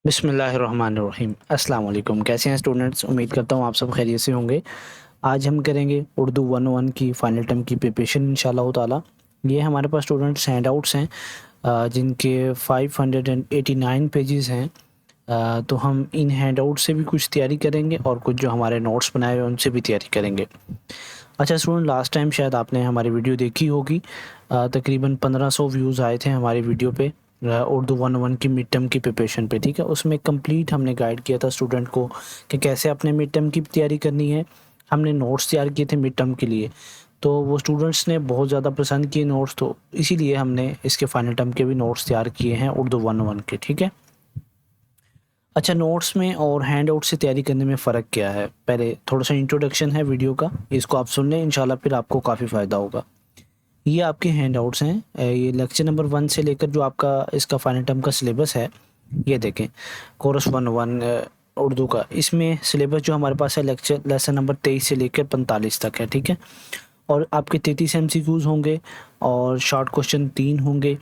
بسم اللہ الرحمن الرحیم۔ السلام علیکم، کیسے ہیں اسٹوڈنٹس؟ امید کرتا ہوں آپ سب خیریت سے ہوں گے۔ آج ہم کریں گے اردو 101 کی فائنل ٹرم کی پریپریشن انشاءاللہ تعالیٰ۔ یہ ہمارے پاس اسٹوڈنٹس ہینڈ آؤٹس ہیں جن کے 589 پیجز ہیں، تو ہم ان ہینڈ آؤٹ سے بھی کچھ تیاری کریں گے اور کچھ جو ہمارے نوٹس بنائے ہوئے ان سے بھی تیاری کریں گے۔ اچھا اسٹوڈنٹ، لاسٹ ٹائم شاید آپ نے ہماری ویڈیو دیکھی ہوگی، تقریباً 1500 ویوز آئے تھے ہماری ویڈیو پہ اردو 101 کی مڈ ٹرم کی پریپریشن پہ، ٹھیک ہے۔ اس میں کمپلیٹ ہم نے گائیڈ کیا تھا اسٹوڈنٹ کو کہ کیسے اپنے مڈ ٹرم کی تیاری کرنی ہے۔ ہم نے نوٹس تیار کیے تھے مڈ ٹرم کے لیے، تو وہ اسٹوڈنٹس نے بہت زیادہ پسند کیے نوٹس، تو اسی لیے ہم نے اس کے فائنل ٹرم کے بھی نوٹس تیار کیے ہیں اردو 101 کے، ٹھیک ہے۔ اچھا، نوٹس میں اور ہینڈ آؤٹ سے تیاری کرنے میں فرق کیا ہے؟ پہلے تھوڑا سا انٹروڈکشن ہے ویڈیو کا، اس کو آپ سن لیں انشاءاللہ، پھر آپ کو کافی فائدہ ہوگا۔ یہ آپ کے ہینڈ آؤٹس ہیں، یہ لیکچر نمبر 1 سے لے کر جو آپ کا اس کا فائنل ٹرم کا سلیبس ہے، یہ دیکھیں کورس 101 اردو کا۔ اس میں سلیبس جو ہمارے پاس ہے لیسن نمبر 23 سے لے کر 45 تک ہے، ٹھیک ہے۔ اور آپ کے 33 MCQs ہوں گے اور شارٹ کوشچن 3 ہوں گے،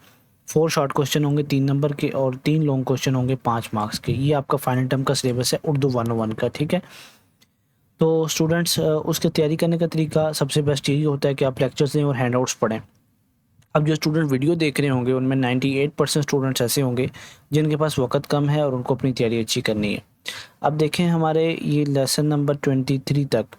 4 شارٹ کوشچن ہوں گے 3 نمبر کے، اور 3 لانگ کوشچن ہوں گے 5 مارکس کے۔ یہ آپ کا فائنل ٹرم کا سلیبس ہے اردو 101 کا، ٹھیک ہے۔ تو اسٹوڈنٹس، اس کے تیاری کرنے کا طریقہ سب سے بیسٹ یہی ہوتا ہے کہ آپ لیکچرز دیں اور ہینڈ آؤٹس پڑھیں۔ اب جو اسٹوڈنٹ ویڈیو دیکھ رہے ہوں گے ان میں 98% اسٹوڈنٹس ایسے ہوں گے جن کے پاس وقت کم ہے اور ان کو اپنی تیاری اچھی کرنی ہے۔ اب دیکھیں ہمارے یہ لیسن نمبر 23 تک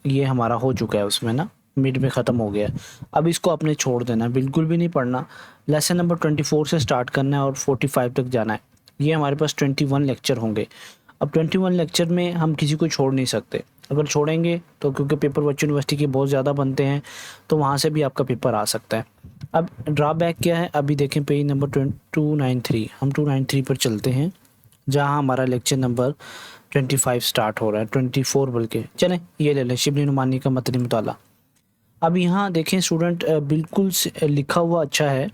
یہ ہمارا ہو چکا ہے، اس میں نا مڈ میں ختم ہو گیا ہے۔ اب اس کو آپ نے چھوڑ دینا، بالکل بھی نہیں پڑھنا۔ لیسن نمبر 24 سے سٹارٹ کرنا ہے اور 45 تک جانا ہے۔ یہ ہمارے پاس 21 لیکچر ہوں گے۔ اب 21 لیکچر میں ہم کسی کو چھوڑ نہیں سکتے، اگر چھوڑیں گے تو کیونکہ پیپر بچوں یونیورسٹی کے بہت زیادہ بنتے ہیں تو وہاں سے بھی آپ کا پیپر آ سکتا ہے۔ اب ڈرا بیک کیا ہے؟ ابھی دیکھیں پیج نمبر 293، ہم 293 پر چلتے ہیں جہاں ہمارا لیکچر نمبر 25 سٹارٹ ہو رہا ہے، 24 بلکہ، چلیں یہ لے لیں، شبلی نعمانی کا متنی مطالعہ۔ اب یہاں دیکھیں اسٹوڈنٹ، بالکل لکھا ہوا اچھا ہے،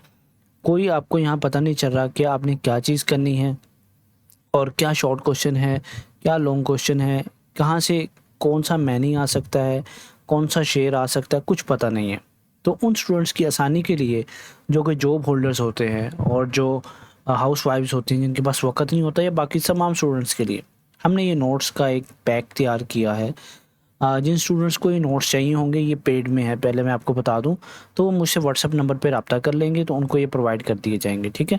کوئی آپ کو یہاں پتہ نہیں چل رہا کہ آپ نے کیا چیز کرنی ہے اور کیا شارٹ کوشچن ہے، کیا لانگ کوشچن ہے، کہاں سے کون سا معنی آ سکتا ہے، کون سا شعر آ سکتا ہے، کچھ پتہ نہیں ہے۔ تو ان اسٹوڈنٹس کی آسانی کے لیے جو کہ جاب ہولڈرز ہوتے ہیں اور جو ہاؤس وائفز ہوتی ہیں جن کے پاس وقت نہیں ہوتا، یا باقی تمام اسٹوڈنٹس کے لیے ہم نے یہ نوٹس کا ایک پیک تیار کیا ہے۔ جن اسٹوڈنٹس کو یہ نوٹس چاہیے ہوں گے، یہ پیڈ میں ہے، پہلے میں آپ کو بتا دوں، تو وہ مجھ سے واٹس ایپ نمبر پہ رابطہ کر لیں گے تو ان کو یہ پرووائڈ کر دیے جائیں گے، ٹھیک ہے۔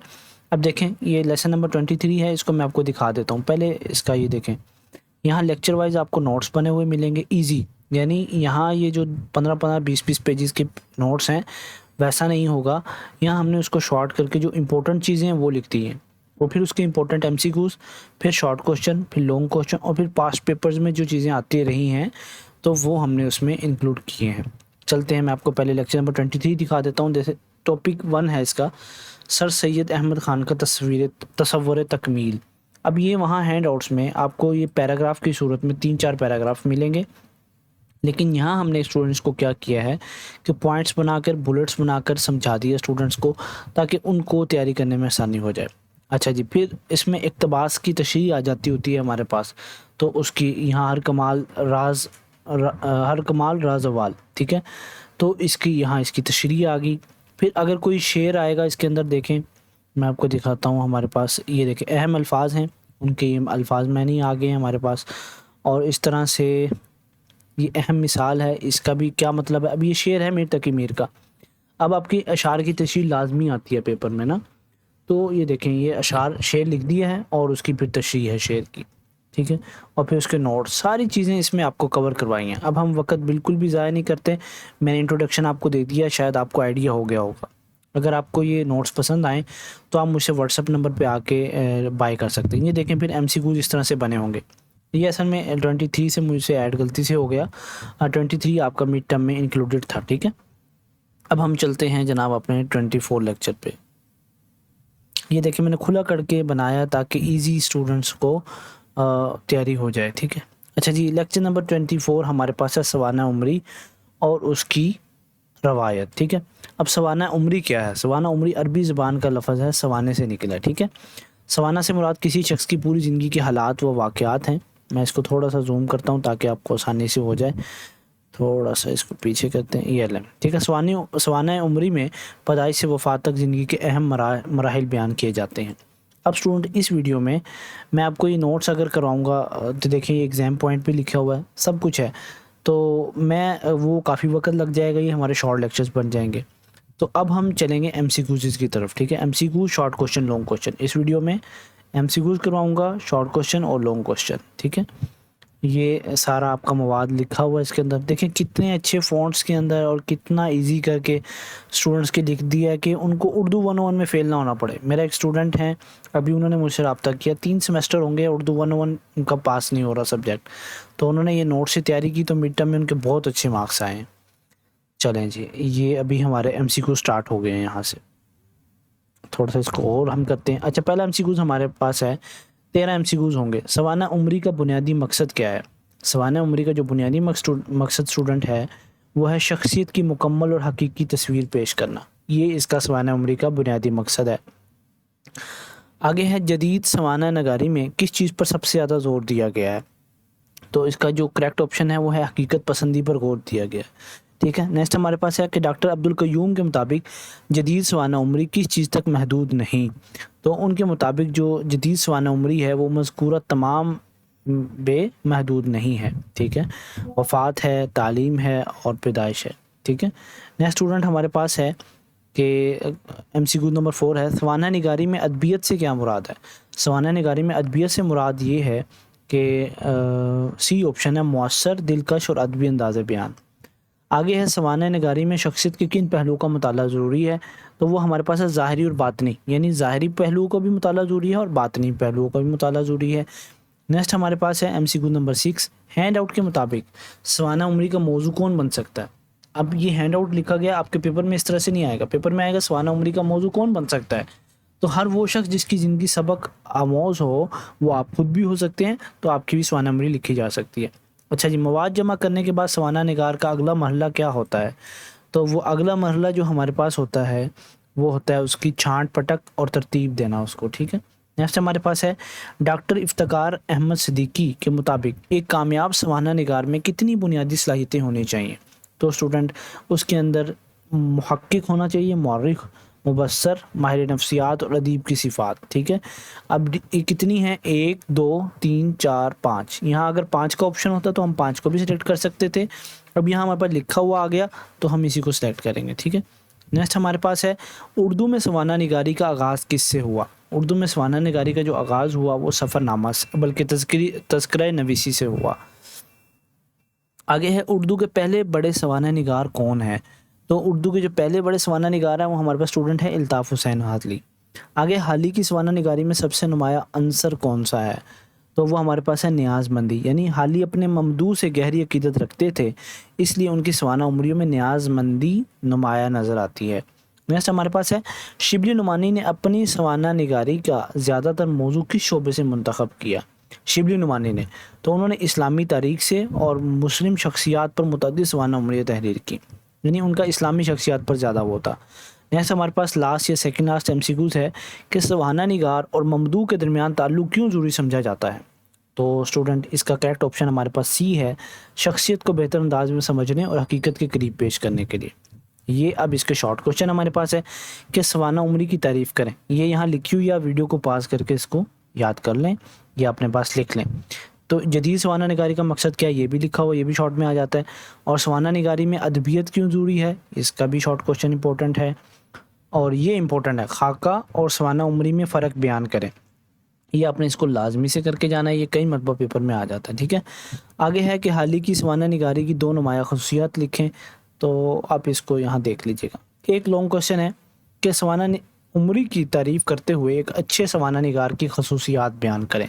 اب دیکھیں یہ لیسن نمبر 23 ہے، اس کو میں آپ کو دکھا دیتا ہوں۔ پہلے اس کا یہ دیکھیں، یہاں لیکچر وائز آپ کو نوٹس بنے ہوئے ملیں گے ایزی، یعنی یہاں یہ جو 15 20 پیجز کے نوٹس ہیں ویسا نہیں ہوگا۔ یہاں ہم نے اس کو شارٹ کر کے جو امپورٹنٹ چیزیں ہیں وہ لکھ دی ہیں، اور پھر اس کے امپورٹنٹ MCQs، پھر شارٹ کوشچن، پھر لانگ کوشچن، اور پھر پاسٹ پیپرز میں جو چیزیں آتی رہی ہیں تو وہ ہم نے اس میں انکلوڈ کیے ہیں۔ چلتے ہیں، میں آپ کو پہلے لیکچر نمبر 23 دکھا دیتا ہوں۔ جیسے ٹاپک 1 ہے اس کا، سر سید احمد خان کا تصور تکمیل۔ اب یہ وہاں ہینڈ آؤٹس میں آپ کو یہ پیراگراف کی صورت میں 3-4 پیراگراف ملیں گے، لیکن یہاں ہم نے اسٹوڈنٹس کو کیا کیا ہے کہ پوائنٹس بنا کر، بلٹس بنا کر سمجھا دیا اسٹوڈنٹس کو، تاکہ ان کو تیاری کرنے میں آسانی ہو جائے۔ اچھا جی، پھر اس میں اقتباس کی تشریح آ جاتی ہوتی ہے ہمارے پاس، تو اس کی یہاں ہر کمال راز اول، ٹھیک ہے، تو اس کی یہاں اس کی تشریح آ گئی۔ پھر اگر کوئی شعر آئے گا اس کے اندر، دیکھیں میں آپ کو دکھاتا ہوں، ہمارے پاس یہ دیکھیں اہم الفاظ ہیں، ان کے یہ الفاظ میں نہیں آ گئے ہیں ہمارے پاس، اور اس طرح سے یہ اہم مثال ہے، اس کا بھی کیا مطلب ہے۔ اب یہ شعر ہے میر تقی میر کا، اب آپ کی اشعار کی تشریح لازمی آتی ہے پیپر میں نا، تو یہ دیکھیں یہ شعر لکھ دیا ہے اور اس کی پھر تشریح ہے شعر کی، ٹھیک ہے، اور پھر اس کے نوٹس، ساری چیزیں اس میں آپ کو کور کروائی ہیں۔ اب ہم وقت بالکل بھی ضائع نہیں کرتے، میں نے انٹروڈکشن آپ کو دے دیا، شاید آپ کو آئیڈیا ہو گیا ہوگا۔ اگر آپ کو یہ نوٹس پسند آئیں تو آپ مجھ سے واٹس ایپ نمبر پہ آ کے بائی کر سکتے ہیں۔ یہ دیکھیں پھر MCQs اس طرح سے بنے ہوں گے۔ یہ اصل میں 23 سے مجھ سے ایڈ غلطی سے ہو گیا، 23 آپ کا مڈ ٹرم میں انکلوڈیڈ تھا، ٹھیک ہے۔ اب ہم چلتے ہیں جناب اپنے 24 لیکچر پہ۔ یہ دیکھیں میں نے کھلا کر کے بنایا تاکہ ایزی اسٹوڈنٹس کو تیاری ہو جائے، ٹھیک ہے۔ اچھا جی، لیکچر نمبر 24 ہمارے پاس ہے سوانح عمری اور اس کی روایت، ٹھیک ہے۔ اب سوانح عمری کیا ہے؟ سوانح عمری عربی زبان کا لفظ ہے، سوانے سے نکلا ہے، ٹھیک ہے۔ سوانح سے مراد کسی شخص کی پوری زندگی کے حالات و واقعات ہیں۔ میں اس کو تھوڑا سا زوم کرتا ہوں تاکہ آپ کو آسانی سے ہو جائے، تھوڑا سا اس کو پیچھے کرتے ہیں، یہ لیں، ٹھیک ہے۔ سوانح عمری میں پیدائش سے وفات تک زندگی کے اہم مراحل بیان کیے جاتے ہیں۔ اب اسٹوڈنٹ اس ویڈیو میں میں آپ کو یہ نوٹس اگر کرواؤں گا تو دیکھیں یہ ایگزام پوائنٹ پہ لکھا ہوا ہے، سب کچھ ہے، تو میں وہ کافی وقت لگ جائے گا، یہ ہمارے شارٹ لیکچرز بن جائیں گے۔ تو اب ہم چلیں گے ایم سی کیوز کی طرف، ٹھیک ہے، M C Qs, short question, long question. اس ویڈیو میں ایم سی کیوز کرواؤں گا، شارٹ کوشچن اور لانگ کوشچن، ٹھیک ہے۔ یہ سارا آپ کا مواد لکھا ہوا ہے اس کے اندر، دیکھیں کتنے اچھے فونٹس کے اندر اور کتنا ایزی کر کے اسٹوڈنٹس کے لکھ دیا ہے کہ ان کو اردو 101 میں فیل نہ ہونا پڑے۔ میرا ایک اسٹوڈنٹ ہیں، ابھی انہوں نے مجھ سے رابطہ کیا، 3 سیمسٹر ہوں گے، اردو 101 ان کا پاس نہیں ہو رہا سبجیکٹ، تو انہوں نے یہ نوٹ سے تیاری کی تو مڈ ٹرم میں ان کے بہت اچھے مارکس آئے ہیں۔ چلیں جی، یہ ابھی ہمارے ایم سی کیو سٹارٹ ہو گئے ہیں، یہاں سے تھوڑا سا اس کو اور ہم کرتے ہیں۔ اچھا، پہلا ایم سی کیوز ہمارے پاس ہے، 13 ایم سی کیوز ہوں گے۔ سوانح عمری کا بنیادی مقصد کیا ہے؟ سوانح عمری کا جو بنیادی مقصد اسٹوڈنٹ ہے وہ ہے شخصیت کی مکمل اور حقیقی تصویر پیش کرنا، یہ اس کا سوانح عمری کا بنیادی مقصد ہے۔ آگے ہے جدید سوانح نگاری میں کس چیز پر سب سے زیادہ زور دیا گیا ہے؟ تو اس کا جو کریکٹ آپشن ہے وہ ہے حقیقت پسندی پر غور دیا گیا ہے، ٹھیک ہے۔ نیکسٹ ہمارے پاس ہے کہ ڈاکٹر عبدالقیوم کے مطابق جدید سوانح عمری کس چیز تک محدود نہیں؟ تو ان کے مطابق جو جدید سوانح عمری ہے وہ مذکورہ تمام بے محدود نہیں ہے، ٹھیک ہے۔ وفات ہے، تعلیم ہے اور پیدائش ہے، ٹھیک ہے۔ نیکسٹ اسٹوڈنٹ ہمارے پاس ہے کہ ایم سی کیو نمبر 4 ہے، سوانح نگاری میں ادبیت سے کیا مراد ہے؟ سوانح نگاری میں ادبیت سے مراد یہ ہے کہ سی آپشن ہے، مؤثر، دلکش اور ادبی انداز بیان۔ آگے ہے سوانح نگاری میں شخصیت کے کن پہلوؤں کا مطالعہ ضروری ہے؟ تو وہ ہمارے پاس ہے ظاہری اور باطنی، یعنی ظاہری پہلوؤں کا بھی مطالعہ ضروری ہے اور باطنی پہلوؤں کا بھی مطالعہ ضروری ہے۔ نیکسٹ ہمارے پاس ہے ایم سی کیو نمبر 6، ہینڈ آؤٹ کے مطابق سوانح عمری کا موضوع کون بن سکتا ہے؟ اب یہ ہینڈ آؤٹ لکھا گیا، آپ کے پیپر میں اس طرح سے نہیں آئے گا، پیپر میں آئے گا سوانح عمری کا موضوع کون بن سکتا ہے، تو ہر وہ شخص جس کی زندگی سبق آموز ہو، وہ آپ خود بھی ہو سکتے ہیں، تو آپ کی بھی سوانح عمری لکھی جا سکتی ہے۔ اچھا جی، مواد جمع کرنے کے بعد سوانح نگار کا اگلا مرحلہ کیا ہوتا ہے؟ تو وہ اگلا مرحلہ جو ہمارے پاس ہوتا ہے وہ ہوتا ہے اس کی چھانٹ پٹک اور ترتیب دینا اس کو، ٹھیک ہے۔ نیکسٹ ہمارے پاس ہے ڈاکٹر افتخار احمد صدیقی کے مطابق ایک کامیاب سوانح نگار میں کتنی بنیادی صلاحیتیں ہونی چاہیے؟ تو اسٹوڈنٹ اس کے اندر محقق ہونا چاہیے، مورخ، مبصر، ماہر نفسیات اور ادیب کی صفات، ٹھیک ہے۔ اب یہ کتنی ہیں؟ 1 2 3 4 5، یہاں اگر 5 کا آپشن ہوتا تو ہم 5 کو بھی سلیکٹ کر سکتے تھے، اب یہاں ہمارے پاس لکھا ہوا آ گیا تو ہم اسی کو سلیکٹ کریں گے، ٹھیک ہے۔ نیکسٹ ہمارے پاس ہے اردو میں سوانح نگاری کا آغاز کس سے ہوا؟ اردو میں سوانح نگاری کا جو آغاز ہوا وہ سفر نامہ سے، بلکہ تذکرہ نویسی سے ہوا۔ آگے ہے اردو کے پہلے بڑے سوانح نگار کون ہیں؟ تو اردو کے جو پہلے بڑے سوانح نگار ہیں وہ ہمارے پاس اسٹوڈنٹ ہے الطاف حسین ہادلی۔ آگے حالی کی سوانح نگاری میں سب سے نمایاں عنصر کون سا ہے؟ تو وہ ہمارے پاس ہے نیاز مندی، یعنی حالی اپنے ممدوح سے گہری عقیدت رکھتے تھے، اس لیے ان کی سوانح عمریوں میں نیاز مندی نمایاں نظر آتی ہے۔ نیکسٹ ہمارے پاس ہے شبلی نعمانی نے اپنی سوانح نگاری کا زیادہ تر موضوع کس شعبے سے منتخب کیا؟ شبلی نعمانی نے، تو انہوں نے اسلامی تاریخ سے اور مسلم شخصیات پر متعدد سوانح عمریہ تحریر کی، یعنی ان کا اسلامی شخصیات پر زیادہ وہ تھا۔ نیکسٹ ہمارے پاس لاسٹ یا second last M C Qs ہے کہ سوانح نگار اور ممدوح کے درمیان تعلق کیوں ضروری سمجھا جاتا ہے؟ تو اسٹوڈنٹ اس کا کریکٹ آپشن ہمارے پاس سی ہے، شخصیت کو بہتر انداز میں سمجھنے اور حقیقت کے قریب پیش کرنے کے لیے۔ یہ اب اس کے شارٹ کوشچن ہمارے پاس ہے کہ سوانح عمری کی تعریف کریں، یہ یہاں لکھی ہوئی، یا ویڈیو کو پاس کر کے اس کو یاد کر لیں یا اپنے پاس لکھ لیں۔ تو جدید سوانح نگاری کا مقصد کیا ہے یہ بھی لکھا ہوا، یہ بھی شارٹ میں آ جاتا ہے، اور سوانح نگاری میں ادبیت کیوں ضروری ہے اس کا بھی شارٹ کوشچن امپورٹنٹ ہے، اور یہ امپورٹنٹ ہے خاکہ اور سوانح عمری میں فرق بیان کریں، یہ آپ نے اس کو لازمی سے کر کے جانا ہے، یہ کئی مرتبہ پیپر میں آ جاتا ہے، ٹھیک ہے۔ آگے ہے کہ حالی کی سوانح نگاری کی 2 نمایاں خصوصیات لکھیں، تو آپ اس کو یہاں دیکھ لیجئے گا۔ ایک لانگ کوشچن ہے کہ سوانح عمری کی تعریف کرتے ہوئے ایک اچھے سوانح نگار کی خصوصیات بیان کریں،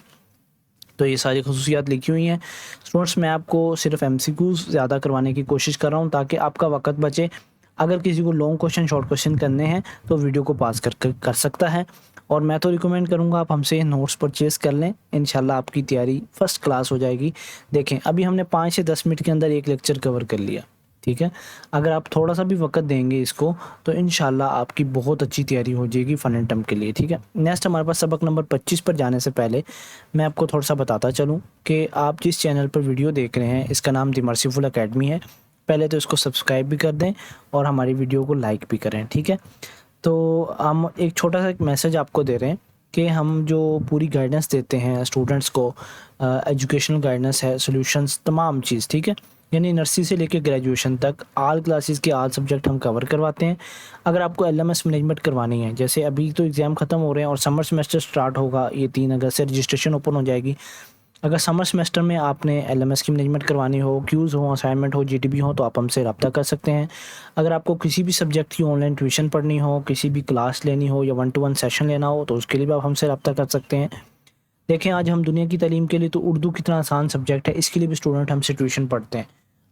تو یہ ساری خصوصیات لکھی ہوئی ہیں۔ اسٹوڈنٹس میں آپ کو صرف ایم سی کیوز زیادہ کروانے کی کوشش کر رہا ہوں تاکہ آپ کا وقت بچے، اگر کسی کو لانگ کوشچن شارٹ کوشچن کرنے ہیں تو ویڈیو کو پاس کر سکتا ہے، اور میں تو ریکمینڈ کروں گا آپ ہم سے نوٹس پرچیز کر لیں، انشاءاللہ آپ کی تیاری فرسٹ کلاس ہو جائے گی۔ دیکھیں ابھی ہم نے 5 سے 10 منٹ کے اندر ایک لیکچر کور کر لیا، ٹھیک ہے۔ اگر آپ تھوڑا سا بھی وقت دیں گے اس کو تو انشاءاللہ آپ کی بہت اچھی تیاری ہو جائے گی فن اینڈ ٹرم کے لیے، ٹھیک ہے۔ نیکسٹ ہمارے پاس سبق نمبر 25 پر جانے سے پہلے میں آپ کو تھوڑا سا بتاتا چلوں کہ آپ جس چینل پر ویڈیو دیکھ رہے ہیں اس کا نام دی مرسیفل اکیڈمی ہے، پہلے تو اس کو سبسکرائب بھی کر دیں اور ہماری ویڈیو کو لائک بھی کریں، ٹھیک ہے۔ تو ہم ایک چھوٹا سا ایک میسج آپ کو دے رہے ہیں کہ ہم جو پوری گائیڈنس دیتے ہیں اسٹوڈنٹس کو، ایجوکیشنل گائیڈنس ہے، سولوشنس، تمام چیز، ٹھیک ہے، یعنی نرسری سے لے کے گریجویشن تک آل کلاسز کے آل سبجیکٹ ہم کور کرواتے ہیں۔ اگر آپ کو ایل ایم ایس مینجمنٹ کروانی ہے، جیسے ابھی تو ایگزام ختم ہو رہے ہیں اور سمر سیمیسٹر سٹارٹ ہوگا، یہ 3 اگست سے رجسٹریشن اوپن ہو جائے گی۔ اگر سمر سیمیسٹر میں آپ نے ایل ایم ایس کی مینجمنٹ کروانی ہو، کیوز ہو، اسائنمنٹ ہو، جی ٹی بی ہو، تو آپ ہم سے رابطہ کر سکتے ہیں۔ اگر آپ کو کسی بھی سبجیکٹ کی آن لائن ٹیوشن پڑھنی ہو، کسی بھی کلاس لینی ہو یا 1 to 1 سیشن لینا ہو، تو اس کے لیے بھی آپ ہم سے رابطہ کر سکتے ہیں۔ دیکھیں آج ہم دنیا کی تعلیم کے لیے تو اردو کتنا آسان سبجیکٹ ہے، اس کے لیے بھی اسٹوڈنٹ ہم سے ٹیوشن پڑھتے ہیں،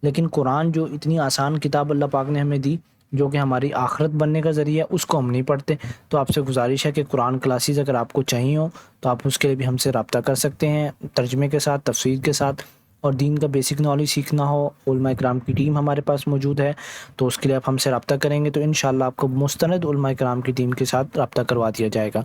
لیکن قرآن جو اتنی آسان کتاب اللہ پاک نے ہمیں دی، جو کہ ہماری آخرت بننے کا ذریعہ ہے، اس کو ہم نہیں پڑھتے۔ تو آپ سے گزارش ہے کہ قرآن کلاسز اگر آپ کو چاہیے ہو تو آپ اس کے لیے بھی ہم سے رابطہ کر سکتے ہیں، ترجمے کے ساتھ، تفسیر کے ساتھ، اور دین کا بیسک نالج سیکھنا ہو، علماء کرام کی ٹیم ہمارے پاس موجود ہے، تو اس کے لیے آپ ہم سے رابطہ کریں گے تو انشاءاللہ آپ کو مستند علماء کرام کی ٹیم کے ساتھ رابطہ کروا دیا جائے گا۔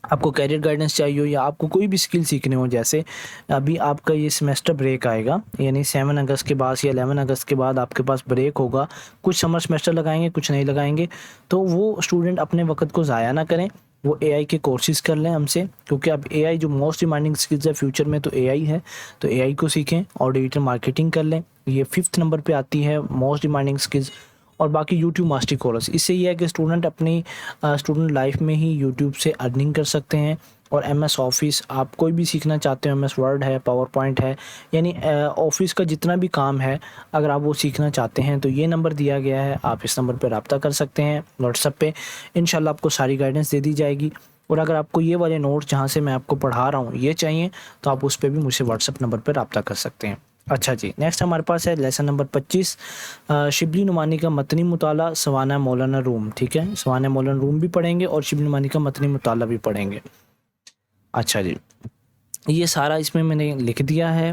آپ کو کیریئر گائیڈنس چاہیے ہو یا آپ کو کوئی بھی سکل سیکھنے ہو، جیسے ابھی آپ کا یہ سیمیسٹر بریک آئے گا، یعنی 7 اگست کے بعد یا 11 اگست کے بعد آپ کے پاس بریک ہوگا، کچھ سمر سیمیسٹر لگائیں گے، کچھ نہیں لگائیں گے، تو وہ اسٹوڈنٹ اپنے وقت کو ضائع نہ کریں، وہ اے آئی کے کورسز کر لیں ہم سے، کیونکہ اب اے آئی جو موسٹ ڈیمانڈنگ سکلز ہے فیوچر میں تو اے آئی ہے، تو اے آئی کو سیکھیں اور ڈیجیٹل مارکیٹنگ کر لیں، یہ 5th نمبر پہ آتی ہے موسٹ ڈیمانڈنگ سکلز۔ اور باقی یوٹیوب ماسٹری کورس، اس سے یہ ہے کہ اسٹوڈنٹ اپنی اسٹوڈنٹ لائف میں ہی یوٹیوب سے ارننگ کر سکتے ہیں۔ اور ایم ایس آفس آپ کوئی بھی سیکھنا چاہتے ہو، ایم ایس ورڈ ہے، پاور پوائنٹ ہے، یعنی آفس کا جتنا بھی کام ہے اگر آپ وہ سیکھنا چاہتے ہیں تو یہ نمبر دیا گیا ہے، آپ اس نمبر پہ رابطہ کر سکتے ہیں واٹس ایپ پہ، انشاءاللہ آپ کو ساری گائیڈنس دے دی جائے گی۔ اور اگر آپ کو یہ والے نوٹس جہاں سے میں آپ کو پڑھا رہا ہوں یہ چاہیے تو آپ اس پہ بھی مجھ سے واٹس ایپ نمبر پہ رابطہ کر سکتے ہیں۔ اچھا جی، نیکسٹ ہمارے پاس ہے لیسن نمبر 25، شبلی نعمانی کا متنی مطالعہ سوانح مولانا روم، ٹھیک ہے، سوانح مولانا روم بھی پڑھیں گے اور شبلی نعمانی کا متنی مطالعہ بھی پڑھیں گے۔ اچھا جی، یہ سارا اس میں نے لکھ دیا ہے،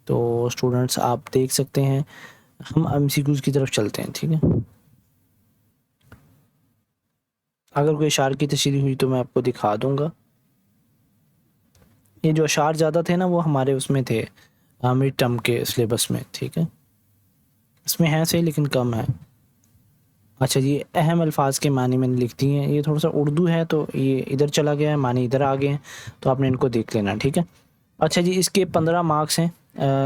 تو اسٹوڈنٹس آپ دیکھ سکتے ہیں۔ ہم ایم سی کیوز کی طرف چلتے ہیں، ٹھیک ہے۔ اگر کوئی اشعار کی تشریح ہوئی تو میں آپ کو دکھا دوں گا۔ یہ جو اشعار زیادہ تھے نا وہ ہمارے اس میں تھے مڈ ٹرم کے سلیبس میں، ٹھیک ہے، اس میں ہیں صحیح لیکن کم ہے۔ اچھا جی، اہم الفاظ کے معنی میں نے لکھ دی ہیں، یہ تھوڑا سا اردو ہے تو یہ ادھر چلا گیا ہے، معنی ادھر آ گئے ہیں، تو آپ نے ان کو دیکھ لینا، ٹھیک ہے۔ اچھا جی، اس کے 15 مارکس ہیں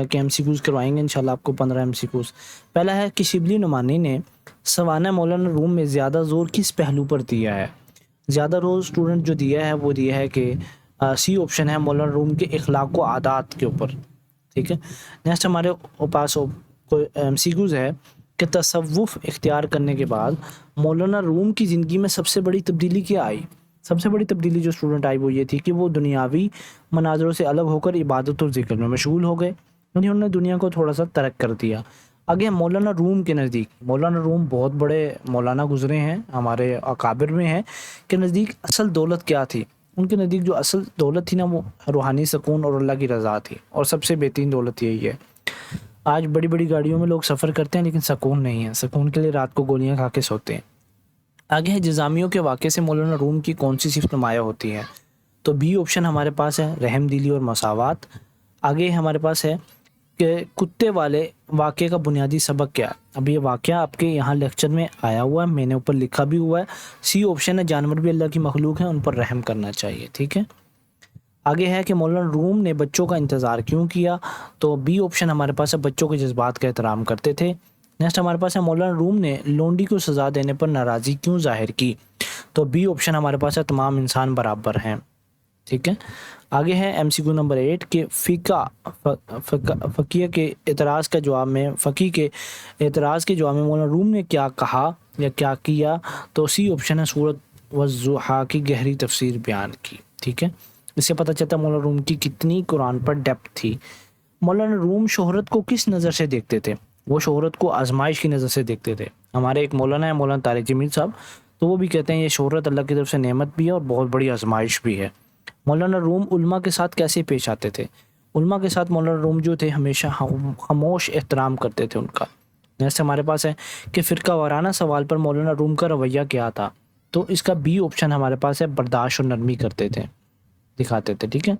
کہ ایم سی کیوز کروائیں گے انشاءاللہ آپ کو 15 ایم سی کیوز۔ پہلا ہے کہ شبلی نعمانی نے سوانح مولانا روم میں زیادہ زور کس پہلو پر دیا ہے؟ زیادہ زور اسٹوڈنٹ جو دیا ہے وہ دیا ہے کہ سی آپشن ہے، مولانا روم کے اخلاق و عادات کے اوپر، ٹھیک ہے۔ نیکسٹ ہمارے پاس ایم سی کیوز ہے کہ تصوف اختیار کرنے کے بعد مولانا روم کی زندگی میں سب سے بڑی تبدیلی کیا آئی؟ سب سے بڑی تبدیلی جو اسٹوڈنٹ آئی وہ یہ تھی کہ وہ دنیاوی مناظروں سے الگ ہو کر عبادت اور ذکر میں مشغول ہو گئے، یعنی انہوں نے دنیا کو تھوڑا سا ترک کر دیا۔ آگے مولانا روم کے نزدیک، مولانا روم بہت بڑے مولانا گزرے ہیں ہمارے اکابر میں ہیں، کہ نزدیک اصل دولت کیا تھی؟ ان کے نزدیک جو اصل دولت تھی نا وہ روحانی سکون اور اللہ کی رضا تھی، اور سب سے بہترین دولت یہی ہے۔ آج بڑی بڑی گاڑیوں میں لوگ سفر کرتے ہیں لیکن سکون نہیں ہے، سکون کے لیے رات کو گولیاں کھا کے سوتے ہیں۔ آگے ہے جزامیوں کے واقعے سے مولانا روم کی کون سی صفت نمایاں ہوتی ہے؟ تو بی آپشن ہمارے پاس ہے، رحم دلی اور مساوات۔ آگے ہمارے پاس ہے کہ کتے والے واقعے کا بنیادی سبق کیا؟ اب یہ واقعہ آپ کے یہاں لیکچر میں آیا ہوا ہے، میں نے اوپر لکھا بھی ہوا ہے۔ سی آپشن ہے، جانور بھی اللہ کی مخلوق ہیں، ان پر رحم کرنا چاہیے، ٹھیک ہے۔ آگے ہے کہ مولانا روم نے بچوں کا انتظار کیوں کیا؟ تو بی آپشن ہمارے پاس ہے، بچوں کے جذبات کا احترام کرتے تھے۔ نیکسٹ ہمارے پاس ہے مولانا روم نے لونڈی کو سزا دینے پر ناراضی کیوں ظاہر کی؟ تو بی آپشن ہمارے پاس ہے، تمام انسان برابر ہیں، ٹھیک ہے۔ آگے ہے ایم سی کیو نمبر 8 کہ فقیہ کے اعتراض کے جواب میں مولانا روم نے کیا کہا یا کیا کیا؟ تو سی آپشن ہے، سورۃ والضحیٰ کی گہری تفسیر بیان کی، ٹھیک ہے۔ اس سے پتہ چلتا ہے مولانا روم کی کتنی قرآن پر ڈیپتھ تھی۔ مولانا روم شہرت کو کس نظر سے دیکھتے تھے؟ وہ شہرت کو آزمائش کی نظر سے دیکھتے تھے۔ ہمارے ایک مولانا ہے مولانا طارق جمیل صاحب، تو وہ بھی کہتے ہیں یہ شہرت اللہ کی طرف سے نعمت بھی ہے اور بہت بڑی آزمائش بھی ہے۔ مولانا روم علماء کے ساتھ کیسے پیش آتے تھے؟ علماء کے ساتھ مولانا روم جو تھے ہمیشہ خاموش احترام کرتے تھے ان کا۔ جیسے ہمارے پاس ہے کہ فرقہ وارانہ سوال پر مولانا روم کا رویہ کیا تھا؟ تو اس کا بی آپشن ہمارے پاس ہے، برداشت اور نرمی کرتے تھے، دکھاتے تھے، ٹھیک ہے۔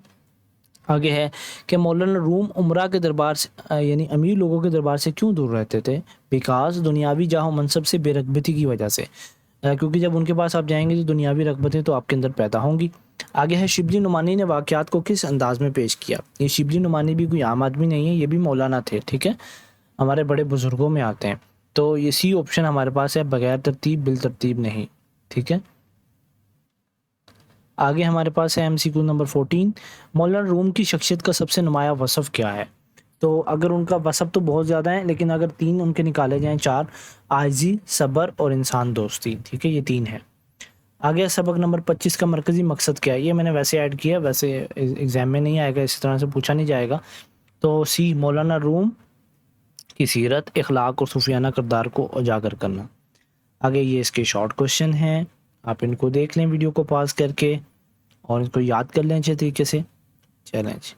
آگے ہے کہ مولانا روم عمرہ کے دربار سے یعنی امیر لوگوں کے دربار سے کیوں دور رہتے تھے؟ بیکاز دنیاوی جاہ و منصب سے بے رغبتی کی وجہ سے، کیونکہ جب ان کے پاس آپ جائیں گے تو دنیاوی رغبتیں تو آپ کے اندر پیدا ہوں گی۔ آگے ہے شبلی نعمانی نے واقعات کو کس انداز میں پیش کیا. یہ شبلی نعمانی بھی کوئی عام آدمی نہیں ہے, یہ بھی مولانا تھے, ٹھیک ہے, ہمارے بڑے بزرگوں میں آتے ہیں. تو یہ سی آپشن ہمارے پاس ہے, بغیر ترتیب بالترتیب نہیں, ٹھیک ہے. آگے ہمارے پاس ہے MCQ نمبر 14, مولانا روم کی شخصیت کا سب سے نمایاں وصف کیا ہے. تو اگر ان کا وصف تو بہت زیادہ ہے, لیکن اگر 3 ان کے نکالے جائیں, 4, عاجزی, صبر اور انسان دوستی, ٹھیک ہے, یہ 3 ہے. آگے سبق نمبر 25 کا مرکزی مقصد کیا ہے. یہ میں نے ویسے ایڈ کیا, ویسے ایگزام میں نہیں آئے گا, اس طرح سے پوچھا نہیں جائے گا. تو سی, مولانا روم کی سیرت, اخلاق اور صوفیانہ کردار کو اجاگر کرنا. آگے یہ اس کے شارٹ کوشچن ہیں, آپ ان کو دیکھ لیں ویڈیو کو پاز کر کے اور ان کو یاد کر لیں اچھے طریقے سے. چیلنج,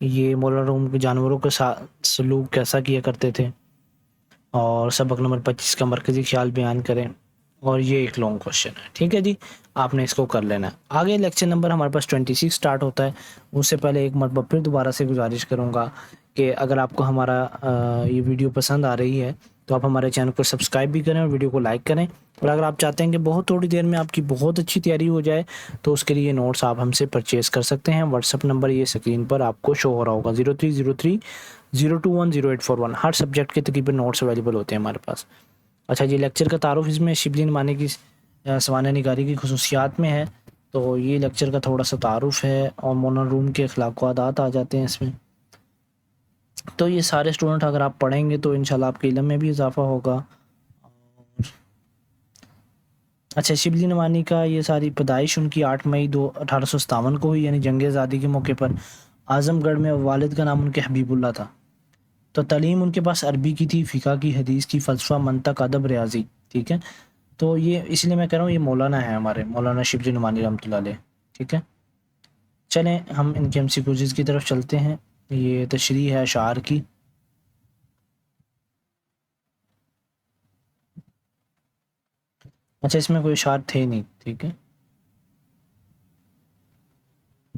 یہ مولانا روم کے جانوروں کے ساتھ سلوک کیسا کیا کرتے تھے, اور سبق نمبر 25 کا مرکزی خیال بیان کریں, اور یہ ایک لانگ کوشچن ہے, ٹھیک ہے جی, آپ نے اس کو کر لینا ہے. آگے لیکچر نمبر ہمارے پاس 26 سٹارٹ ہوتا ہے. اس سے پہلے ایک مرتبہ پھر دوبارہ سے گزارش کروں گا کہ اگر آپ کو ہمارا یہ ویڈیو پسند آ رہی ہے تو آپ ہمارے چینل کو سبسکرائب بھی کریں اور ویڈیو کو لائک کریں. اور اگر آپ چاہتے ہیں کہ بہت تھوڑی دیر میں آپ کی بہت اچھی تیاری ہو جائے تو اس کے لیے نوٹس آپ ہم سے پرچیز کر سکتے ہیں. واٹس اپ نمبر یہ اسکرین پر آپ کو شو ہو رہا ہوگا, 0303021081. ہر سبجیکٹ کے تقریباً نوٹس اویلیبل ہوتے ہیں ہمارے پاس. اچھا جی, لیکچر کا تعارف اس میں شبلی نعمانی کی سوانح نگاری کی خصوصیات میں ہے. تو یہ لیکچر کا تھوڑا سا تعارف ہے, اور مولانا روم کے اخلاق و عادات آ جاتے ہیں اس میں. تو یہ سارے اسٹوڈنٹ اگر آپ پڑھیں گے تو انشاءاللہ آپ کے علم میں بھی اضافہ ہوگا. اچھا, شبلی نعمانی کا یہ ساری پیدائش ان کی 8 مئی 1857 کو ہوئی, یعنی جنگ آزادی کے موقع پر. اعظم گڑھ میں والد کا نام ان کے حبیب اللہ تھا. تو تعلیم ان کے پاس عربی کی تھی, فقہ کی, حدیث کی, فلسفہ, منطق, ادب, ریاضی, ٹھیک ہے. تو یہ اس لیے میں کہہ رہا ہوں یہ مولانا ہے ہمارے, مولانا شبلی نعمانی رحمۃ اللہ علیہ, ٹھیک ہے. چلیں ہم ان کے MCQs کی طرف چلتے ہیں. یہ تشریح ہے اشعار کی. اچھا, اس میں کوئی اشعار تھے نہیں, ٹھیک ہے.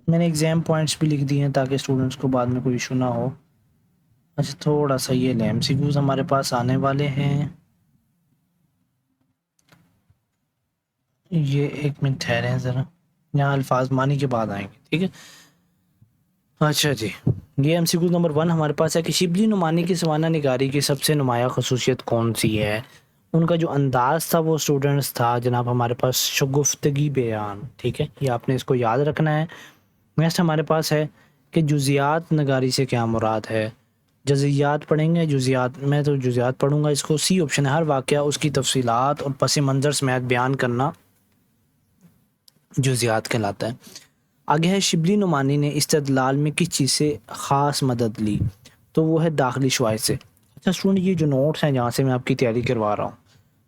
میں نے ایگزام پوائنٹس بھی لکھ دیے ہیں تاکہ اسٹوڈنٹس کو بعد میں کوئی ایشو نہ ہو. اچھا, تھوڑا سا یہ لیں, MCQs ہمارے پاس آنے والے ہیں. یہ 1 منٹ ٹھہریں ذرا, یہاں الفاظ معنی کے بعد آئیں گے, ٹھیک ہے. اچھا جی, یہ MCQ نمبر 1 ہمارے پاس ہے کہ شبلی نعمانی کی سوانح نگاری کی سب سے نمایاں خصوصیت کون سی ہے. ان کا جو انداز تھا وہ اسٹوڈنٹس تھا جناب ہمارے پاس شگفتگی بیان, ٹھیک ہے, یہ آپ نے اس کو یاد رکھنا ہے. نیکسٹ ہمارے پاس ہے کہ جزیات نگاری سے کیا مراد ہے. جزیات پڑھیں گے, جزیات, میں تو جزیات پڑھوں گا اس کو. سی آپشن ہے, ہر واقعہ, اس کی تفصیلات اور پس منظر سمیت بیان کرنا جزیات کہلاتا ہے. آگے ہے شبلی نعمانی نے استدلال میں کس چیز سے خاص مدد لی. تو وہ ہے داخلی شواہد سے. اچھا اسٹوڈنٹ, یہ جو نوٹس ہیں جہاں سے میں آپ کی تیاری کروا رہا ہوں,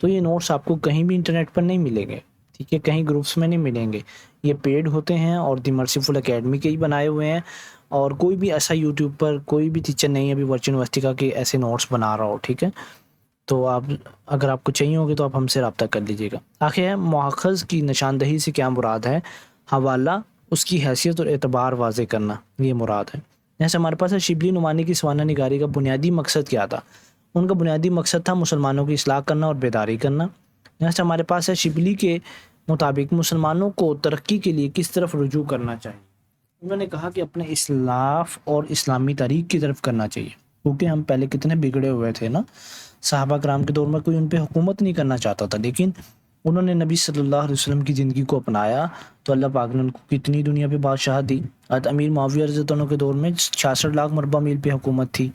تو یہ نوٹس آپ کو کہیں بھی انٹرنیٹ پر نہیں ملیں گے, ٹھیک ہے, کہیں گروپس میں نہیں ملیں گے. یہ پیڈ ہوتے ہیں اور دی مرسیفل اکیڈمی کے ہی بنائے ہوئے ہیں. اور کوئی بھی ایسا یوٹیوب پر کوئی بھی ٹیچر نہیں ہے ابھی ورچوئل یونیورسٹی کا کہ ایسے نوٹس بنا رہا ہو, ٹھیک ہے. تو آپ اگر آپ کو چاہیے ہوگے تو آپ ہم سے رابطہ کر لیجیے گا. آخر ہے مؤخذ کی نشاندہی سے کیا مراد ہے. حوالہ, اس کی حیثیت اور اعتبار واضح کرنا, یہ مراد ہے. جیسے ہمارے پاس ہے شبلی نعمانی کی سوانح نگاری کا بنیادی مقصد کیا تھا. ان کا بنیادی مقصد تھا مسلمانوں کی اصلاح کرنا اور بیداری کرنا. جیسے ہمارے پاس ہے شبلی کے مطابق مسلمانوں کو ترقی کے لیے کس طرف رجوع کرنا چاہیے. انہوں نے کہا کہ اپنے اسلاف اور اسلامی تاریخ کی طرف کرنا چاہیے, کیونکہ ہم پہلے کتنے بگڑے ہوئے تھے نا. صحابہ کرام کے دور میں کوئی ان پہ حکومت نہیں کرنا چاہتا تھا, لیکن انہوں نے نبی صلی اللہ علیہ وسلم کی زندگی کو اپنایا تو اللہ پاک نے ان کو کتنی دنیا پہ بادشاہت دی. امیر معاویہ رضی اللہ عنہ کے دور میں 66 لاکھ مربع میل پہ حکومت تھی.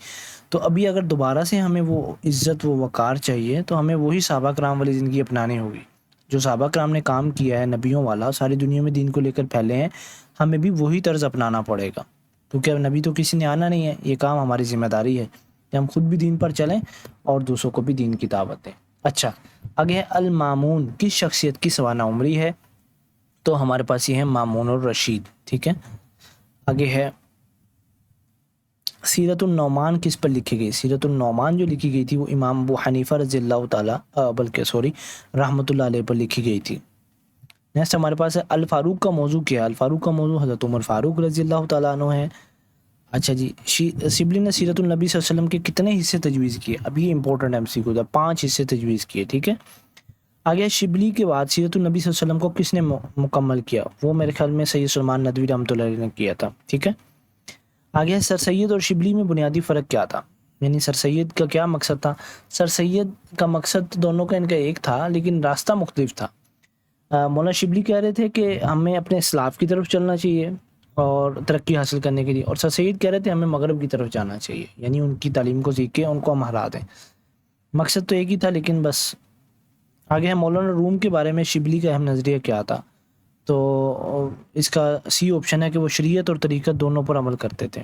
تو ابھی اگر دوبارہ سے ہمیں وہ عزت و وقار چاہیے تو ہمیں وہی صحابہ کرام والی زندگی اپنانی ہوگی. جو صحابہ کرام نے کام کیا ہے نبیوں والا, ساری دنیا میں دین کو لے کر پھیلے ہیں, ہمیں بھی وہی طرز اپنانا پڑے گا, کیونکہ اب نبی تو کسی نے آنا نہیں ہے. یہ کام ہماری ذمہ داری ہے کہ ہم خود بھی دین پر چلیں اور دوسروں کو بھی دین کی دعوت دیں. اچھا, آگے ہے المامون کس شخصیت کی سوانح عمری ہے. تو ہمارے پاس یہ ہے مامون الرشید, ٹھیک ہے. آگے ہے سیرت النعمان کس پر لکھی گئی. سیرت النعمان جو لکھی گئی تھی وہ امام ابو حنیفہ رضی اللہ تعالیٰ رحمۃ اللہ علیہ پر لکھی گئی تھی. نیکسٹ ہمارے پاس ہے الفاروق کا موضوع کیا ہے. الفاروق کا موضوع حضرت عمر فاروق رضی اللہ تعالیٰ عنہ ہے. اچھا جی, شبلی نے سیرت النبی صلی اللہ علیہ وسلم کے کتنے حصے تجویز کیے. ابھی یہ امپورٹنٹ MCQ تھا, 5 حصے تجویز کیے, ٹھیک ہے. آگے شبلی کے بعد سیرت النبی صلی اللہ علیہ وسلم کو کس نے مکمل کیا؟ وہ میرے خیال میں سید سلمان ندوی رحمۃ اللہ علیہ نے کیا تھا، ٹھیک ہے۔ آگے سر سید اور شبلی میں بنیادی فرق کیا تھا؟ یعنی سر سید کا کیا مقصد تھا؟ سر سید کا مقصد دونوں کا ان کا ایک تھا لیکن راستہ مختلف تھا۔ مولانا شبلی کہہ رہے تھے کہ ہمیں اپنے اسلاف کی طرف چلنا چاہیے اور ترقی حاصل کرنے کے لیے، اور سر سید کہہ رہے تھے ہمیں مغرب کی طرف جانا چاہیے، یعنی ان کی تعلیم کو سیکھ کے ان کو ہم ہرا دیں۔ مقصد تو ایک ہی تھا لیکن بس۔ آگے ہے مولانا روم کے بارے میں شبلی کا اہم نظریہ کیا تھا؟ تو اس کا سی آپشن ہے کہ وہ شریعت اور طریقت دونوں پر عمل کرتے تھے۔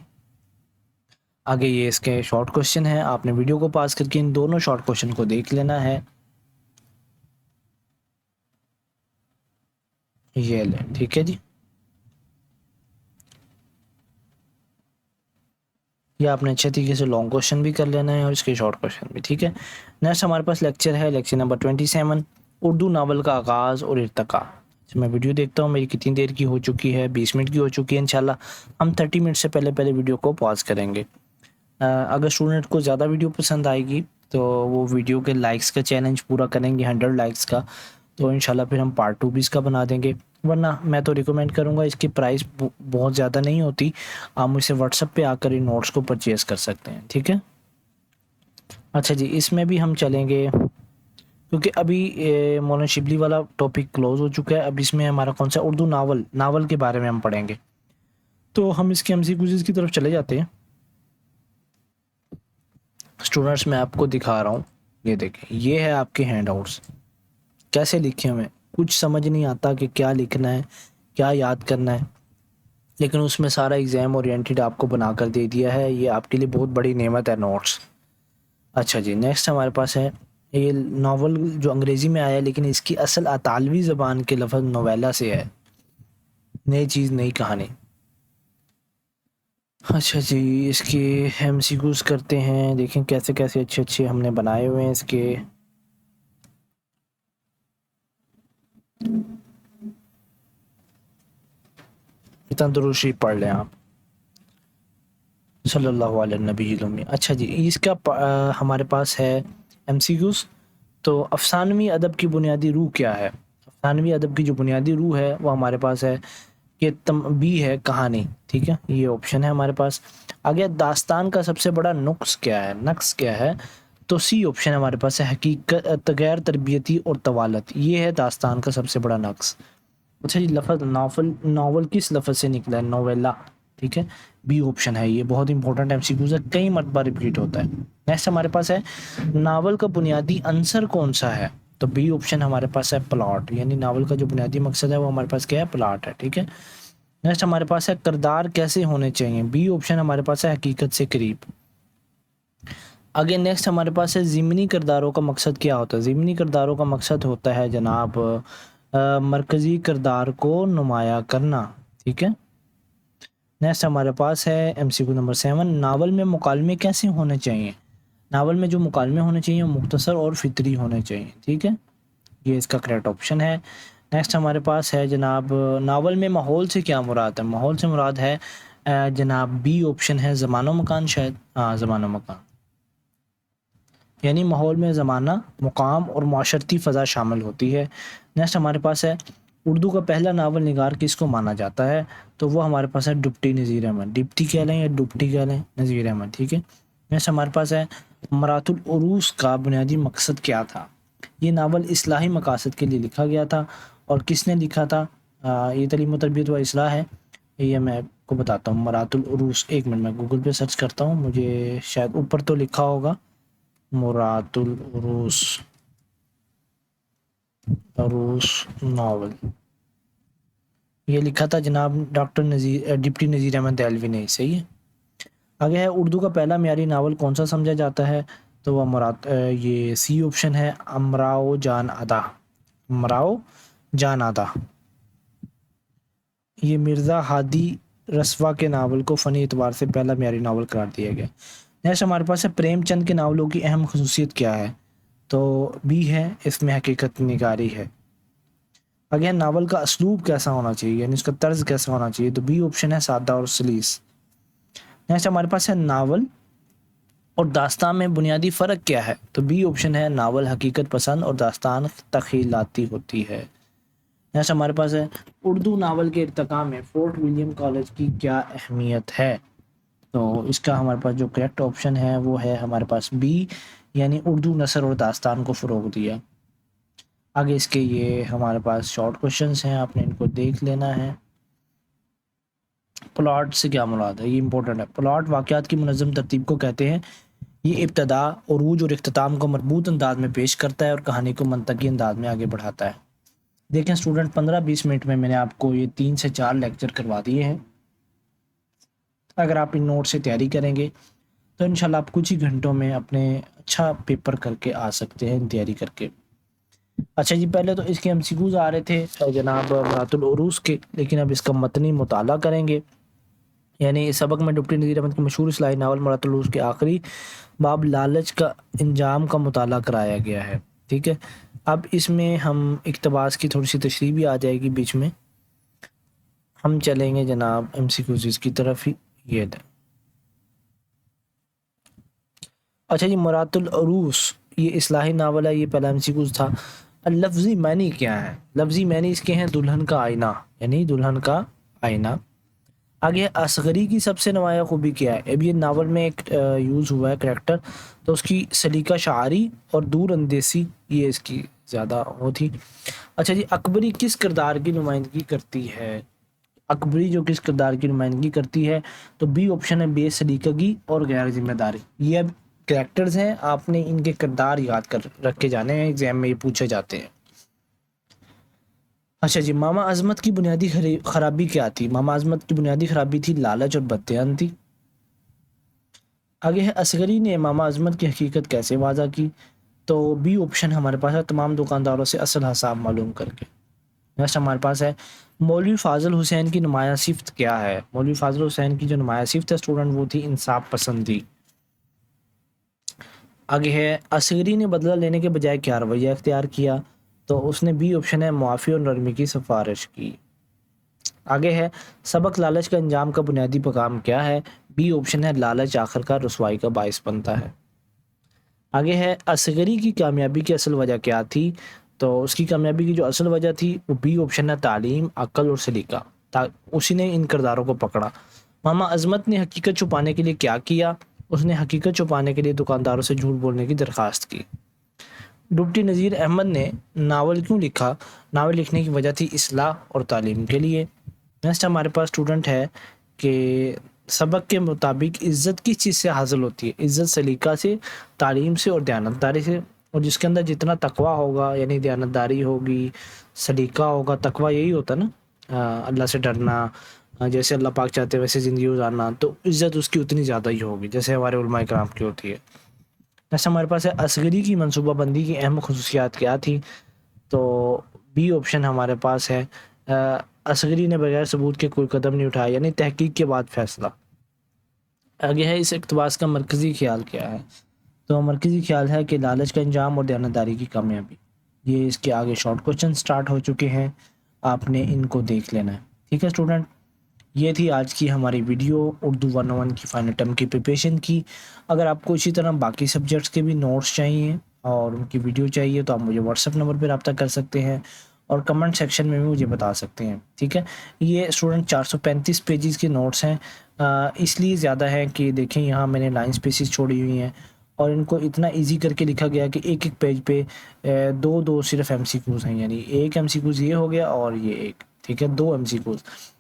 آگے یہ اس کے شارٹ کوشچن ہے، آپ نے ویڈیو کو پاس کر کے ان دونوں شارٹ کوشچن کو دیکھ لینا ہے۔ یہ لیں، ٹھیک ہے جی، یہ آپ نے اچھے طریقے سے لانگ کوشچن بھی کر لینا ہے اور اس کے شارٹ کوشچن بھی، ٹھیک ہے۔ نیکسٹ ہمارے پاس لیکچر ہے، لیکچر نمبر 27، اردو ناول کا آغاز اور ارتقاء۔ میں ویڈیو دیکھتا ہوں میری کتنی دیر کی ہو چکی ہے، 20 منٹ کی ہو چکی ہے۔ انشاءاللہ ہم 30 منٹ سے پہلے ویڈیو کو پاز کریں گے۔ اگر اسٹوڈنٹ کو زیادہ ویڈیو پسند آئے گی تو وہ ویڈیو کے لائکس کا چیلنج پورا کریں گے، 100 لائکس کا، تو انشاءاللہ پھر ہم پارٹ 2 بھی اس کا بنا دیں گے۔ ورنہ میں تو ریکمینڈ کروں گا، اس کی پرائس بہت زیادہ نہیں ہوتی، آپ مجھ سے واٹس ایپ پہ آ کر ان نوٹس کو پرچیز کر سکتے ہیں، ٹھیک ہے۔ اچھا جی، اس میں بھی ہم چلیں گے کیونکہ ابھی مولانا شبلی والا ٹاپک کلوز ہو چکا ہے۔ اب اس میں ہمارا کون سا اردو ناول کے بارے میں ہم پڑھیں گے، تو ہم اس کے MCQs کی طرف چلے جاتے ہیں۔ اسٹوڈنٹس میں آپ کو دکھا رہا ہوں، یہ دیکھیں، یہ ہے آپ کے ہینڈ آؤٹس۔ کیسے لکھیں ہمیں کچھ سمجھ نہیں آتا کہ کیا لکھنا ہے، کیا یاد کرنا ہے، لیکن اس میں سارا ایگزام اورینٹیڈ آپ کو بنا کر دے دیا ہے۔ یہ آپ کے لیے بہت بڑی نعمت ہے نوٹس۔ اچھا جی، نیکسٹ ہمارے پاس ہے یہ ناول جو انگریزی میں آیا ہے لیکن اس کی اصل اطالوی زبان کے لفظ نویلا سے ہے، نئی چیز نئی کہانی۔ اچھا جی، اس کے MCQs کرتے ہیں، دیکھیں کیسے کیسے اچھے ہم نے بنائے ہوئے ہیں اس کے۔ تندرستی پڑھ لیں آپ، صلی اللہ علیہ نبی الامی۔ اچھا جی، اس کا ہمارے پاس ہے MCQs۔ تو افسانوی ادب کی بنیادی روح کیا ہے؟ افسانوی ادب کی جو بنیادی روح ہے وہ ہمارے پاس ہے کہ تنبیہ ہے، کہانی، ٹھیک ہے، یہ آپشن ہے ہمارے پاس۔ آگے داستان کا سب سے بڑا نقص کیا ہے؟ تو سی آپشن ہمارے پاس ہے، حقیقت، غیر تربیتی اور طوالت، یہ ہے داستان کا سب سے بڑا نقص۔ اچھا جی، لفظ ناول کس لفظ سے نکلا ہے؟ نویلا، ٹھیک ہے، بی آپشن ہے، یہ بہت امپورٹنٹ MCQs ہے، کئی مرتبہ ریپیٹ ہوتا ہے۔ نیکسٹ ہمارے پاس ہے ناول کا بنیادی عنصر کون سا ہے؟ تو بی آپشن ہمارے پاس ہے پلاٹ، یعنی ناول کا جو بنیادی مقصد ہے وہ ہمارے پاس کیا ہے؟ پلاٹ ہے، ٹھیک ہے۔ نیکسٹ ہمارے پاس ہے کردار کیسے ہونے چاہیے؟ بی آپشن ہمارے پاس ہے حقیقت سے قریب۔ آگے نیکسٹ ہمارے پاس ہے ضمنی کرداروں کا مقصد کیا ہوتا ہے؟ ضمنی کرداروں کا مقصد ہوتا ہے جناب مرکزی کردار کو نمایاں کرنا، ٹھیک ہے۔ نیکسٹ ہمارے پاس ہے MCQ نمبر 7، ناول میں مکالمے کیسے ہونے چاہیے؟ ناول میں جو مکالمے ہونے چاہیے وہ مختصر اور فطری ہونے چاہیے، ٹھیک ہے، یہ اس کا کریکٹ آپشن ہے۔ نیکسٹ ہمارے پاس ہے جناب ناول میں ماحول سے کیا مراد ہے؟ ماحول سے مراد ہے جناب بی آپشن ہے زمان و مکان، شاید، ہاں زمان و مکان، یعنی ماحول میں زمانہ، مقام اور معاشرتی فضا شامل ہوتی ہے۔ نیکسٹ ہمارے پاس ہے اردو کا پہلا ناول نگار کس کو مانا جاتا ہے؟ تو وہ ہمارے پاس ہے ڈپٹی نذیر احمد، ڈپٹی کہہ لیں یا ڈپٹی کہہ لیں، نذیر احمد، ٹھیک ہے۔ نیکسٹ ہمارے پاس ہے مرات العروس کا بنیادی مقصد کیا تھا؟ یہ ناول اصلاحی مقاصد کے لیے لکھا گیا تھا، اور کس نے لکھا تھا؟ یہ تعلیم و تربیت و اصلاح ہے، یہ میں آپ کو بتاتا ہوں۔ مرات العروس، ایک منٹ میں گوگل پہ سرچ کرتا ہوں، مجھے شاید اوپر تو لکھا ہوگا مرات العروس ناول، یہ لکھا تھا جناب ڈپٹی نذیر احمد دہلوی نے، صحیح ہے۔ آگے ہے اردو کا پہلا معیاری ناول کون سا سمجھا جاتا ہے؟ تو وہ یہ سی آپشن ہے امراؤ جان ادا۔ یہ مرزا ہادی رسوا کے ناول کو فنی اعتبار سے پہلا معیاری ناول قرار دیا گیا۔ نیکسٹ ہمارے پاس ہے پریم چند کے ناولوں کی اہم خصوصیت کیا ہے؟ تو بی ہے، اس میں حقیقت نگاری ہے۔ اگر ناول کا اسلوب کیسا ہونا چاہیے، یعنی اس کا طرز کیسا ہونا چاہیے؟ تو بی آپشن ہے سادہ اور سلیس۔ نیکسٹ ہمارے پاس ہے ناول اور داستان میں بنیادی فرق کیا ہے؟ تو بی آپشن ہے ناول حقیقت پسند اور داستان تخیلاتی ہوتی ہے۔ نیکسٹ ہمارے پاس ہے اردو ناول کے ارتقاء میں فورٹ ولیم کالج کی کیا اہمیت ہے؟ تو اس کا ہمارے پاس جو کریکٹ آپشن ہے وہ ہے ہمارے پاس بی، یعنی اردو نثر اور داستان کو فروغ دیا۔ آگے اس کے یہ ہمارے پاس شارٹ کوشچنس ہیں، آپ نے ان کو دیکھ لینا ہے۔ پلاٹ سے کیا مراد ہے، یہ امپورٹنٹ ہے۔ پلاٹ واقعات کی منظم ترتیب کو کہتے ہیں، یہ ابتدا، عروج اور اختتام کو مربوط انداز میں پیش کرتا ہے اور کہانی کو منطقی انداز میں آگے بڑھاتا ہے۔ دیکھیں اسٹوڈنٹ 15-20 منٹ میں نے آپ کو یہ 3 سے 4 لیکچر کروا دیے ہیں۔ اگر آپ ان نوٹ سے تیاری کریں گے تو انشاءاللہ آپ کچھ ہی گھنٹوں میں اپنے اچھا پیپر کر کے آ سکتے ہیں تیاری کر کے۔ اچھا جی، پہلے تو اس کے MCQs آ رہے تھے جناب مرات العروس کے، لیکن اب اس کا متنی مطالعہ کریں گے۔ یعنی اس سبق میں ڈپٹی نذیر احمد کی مشہور اصلاحی ناول مرات العروس کے آخری باب لالچ کا انجام کا مطالعہ کرایا گیا ہے، ٹھیک ہے۔ اب اس میں ہم اقتباس کی تھوڑی سی تشریح بھی آ جائے گی بیچ میں، ہم چلیں گے جناب MCQs کی طرف ہی۔ یہ دیں اچھا جی، مرات العروس یہ اصلاحی ناول ہے، یہ پہلا MCQs تھا۔ لفظی معنی کیا ہے؟ لفظی معنی اس کے ہیں دلہن کا آئینہ، یعنی دلہن کا آئینہ۔ آگے اصغری کی سب سے نمایاں خوبی کیا ہے؟ اب یہ ناول میں ایک یوز ہوا ہے کریکٹر، تو اس کی سلیقہ شاعری اور دور اندیسی یہ اس کی زیادہ وہ تھی۔ اچھا جی، اکبری کس کردار کی نمائندگی کرتی ہے؟ اکبری جو کس کردار کی نمائندگی کرتی ہے؟ تو بی آپشن ہے بے سلیقگی اور غیر ذمہ داری۔ یہ اب کریکٹرز ہیں، آپ نے ان کے کردار یاد کر رکھے جانے ہیں، ایگزام میں یہ پوچھے جاتے ہیں۔ اچھا جی، ماما عظمت کی بنیادی خرابی کیا تھی؟ ماما عظمت کی بنیادی خرابی تھی لالچ اور بددھیانی۔ آگے ہے اصغری نے ماما عظمت کی حقیقت کیسے واضح کی؟ تو بی آپشن ہمارے پاس ہے تمام دکانداروں سے اصل حساب معلوم کر کے۔ نیکسٹ ہمارے پاس ہے مولوی فاضل حسین کی نمایاں صفت کیا ہے؟ مولوی فاضل حسین کی جو نمایاں صفت ہے اسٹوڈنٹ وہ تھی انصاف پسندی۔ آگے ہے اصغری نے بدلہ لینے کے بجائے کیا رویہ اختیار کیا؟ تو اس نے بی آپشن ہے معافی اور نرمی کی سفارش کی۔ آگے ہے سبق لالچ کا انجام کا بنیادی پیغام کیا ہے؟ بی آپشن ہے لالچ آخرکار رسوائی کا باعث بنتا ہے۔ آگے ہے اصغری کی کامیابی کی اصل وجہ کیا تھی؟ تو اس کی کامیابی کی جو اصل وجہ تھی وہ بی آپشن ہے تعلیم، عقل اور سلیقہ، اسی نے ان کرداروں کو پکڑا۔ ماما عظمت نے حقیقت چھپانے کے لیے کیا کیا؟ اس نے حقیقت چھپانے کے لیے دکانداروں سے جھوٹ بولنے کی درخواست کی۔ ڈپٹی نذیر احمد نے ناول کیوں لکھا؟ ناول لکھنے کی وجہ تھی اصلاح اور تعلیم کے لیے۔ نیکسٹ ہمارے پاس اسٹوڈنٹ ہے کہ سبق کے مطابق عزت کس چیز سے حاصل ہوتی ہے؟ عزت سلیقہ سے، تعلیم سے اور دیانتداری سے، اور جس کے اندر جتنا تقویٰ ہوگا، یعنی دیانتداری ہوگی، سلیقہ ہوگا، تقویٰ یہی ہوتا نا، اللہ سے ڈرنا، جیسے اللہ پاک چاہتے ہیں ویسے زندگی گزارنا، تو عزت اس کی اتنی زیادہ ہی ہوگی جیسے ہمارے علماء کرام کی ہوتی ہے۔ جیسے ہمارے پاس ہے اصغری کی منصوبہ بندی کی اہم خصوصیات کیا تھی؟ تو بی آپشن ہمارے پاس ہے اصغری نے بغیر ثبوت کے کوئی قدم نہیں اٹھایا، یعنی تحقیق کے بعد فیصلہ۔ آگے ہے اس اقتباس کا مرکزی خیال کیا ہے؟ تو مرکزی خیال ہے کہ لالچ کا انجام اور دیانتداری کی کامیابی۔ یہ اس کے آگے شارٹ کوشچن سٹارٹ ہو چکے ہیں، آپ نے ان کو دیکھ لینا ہے، ٹھیک ہے اسٹوڈنٹ۔ یہ تھی آج کی ہماری ویڈیو اردو 101 کی فائنل ٹرم کی پریپریشن کی۔ اگر آپ کو اسی طرح باقی سبجیکٹس کے بھی نوٹس چاہیے اور ان کی ویڈیو چاہیے تو آپ مجھے WhatsApp نمبر پہ رابطہ کر سکتے ہیں اور کمنٹ سیکشن میں بھی مجھے بتا سکتے ہیں، ٹھیک ہے۔ یہ اسٹوڈنٹ 435 پیجز کے نوٹس ہیں، اس لیے زیادہ ہے کہ دیکھیں یہاں میں نے لائن سپیسز چھوڑی ہوئی ہیں اور ان کو اتنا ایزی کر کے لکھا گیا کہ ایک ایک پیج پہ دو صرف MCQs ہیں، یعنی ایک MCQs یہ ہو گیا اور یہ ایک، ٹھیک ہے، 2 MCQs،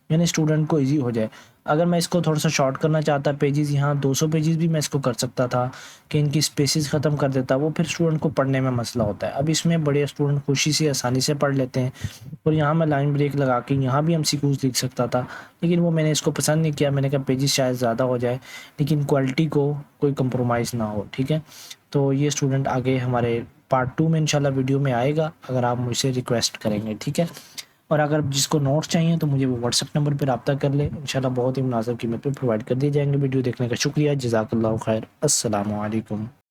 یعنی اسٹوڈنٹ کو ایزی ہو جائے۔ اگر میں اس کو تھوڑا سا شارٹ کرنا چاہتا پیجز، یہاں 200 پیجز بھی میں اس کو کر سکتا تھا کہ ان کی سپیسز ختم کر دیتا، وہ پھر اسٹوڈنٹ کو پڑھنے میں مسئلہ ہوتا ہے۔ اب اس میں بڑے اسٹوڈنٹ خوشی سے آسانی سے پڑھ لیتے ہیں، اور یہاں میں لائن بریک لگا کے یہاں بھی MCQs لکھ سکتا تھا، لیکن وہ میں نے اس کو پسند نہیں کیا، میں نے کہا پیجز شاید زیادہ ہو جائے لیکن کوالٹی کو کوئی کمپرومائز نہ ہو، ٹھیک ہے۔ تو یہ اسٹوڈنٹ آگے ہمارے پارٹ 2 میں انشاءاللہ ویڈیو میں آئے گا اگر آپ مجھ سے ریکویسٹ کریں گے، ٹھیک ہے۔ اور اگر جس کو نوٹس چاہیے تو مجھے وہ WhatsApp نمبر پہ رابطہ کر لیں، انشاءاللہ بہت ہی مناسب قیمت پہ پرووائڈ کر دیے جائیں گے۔ ویڈیو دیکھنے کا شکریہ، جزاک اللہ خیر، السلام علیکم۔